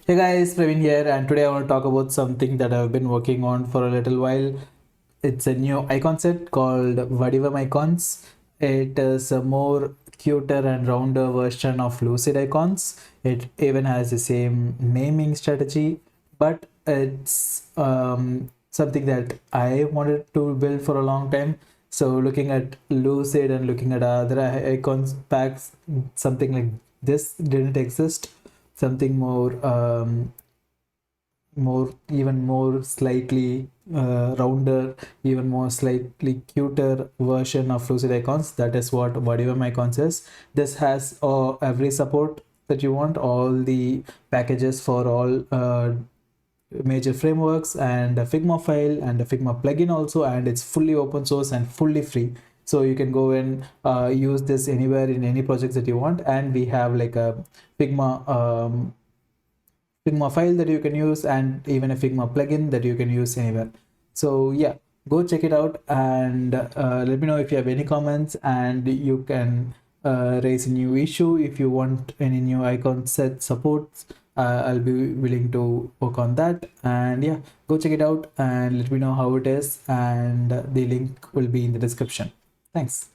Hey guys, Praveen here, and today I want to talk about something that I've been working on for a little while. It's a new icon set called Vadivam icons. It is a more cuter and rounder version of Lucid icons. It even has the same naming strategy, but it's something that I wanted to build for a long time. So looking at Lucid and looking at other icons packs, something like this didn't exist. Something even more slightly rounder, even more slightly cuter version of Lucid icons. That is what Vadivam icons is. This has every support that you want, all the packages for all major frameworks, and a Figma file and a Figma plugin also, and it's fully open source and fully free. So you can go and use this anywhere in any projects that you want. And we have like a Figma file that you can use, and even a Figma plugin that you can use anywhere. So yeah, go check it out, and let me know if you have any comments, and you can raise a new issue if you want any new icon set supports. I'll be willing to work on that. And yeah, go check it out and let me know how it is, and the link will be in the description. Thanks.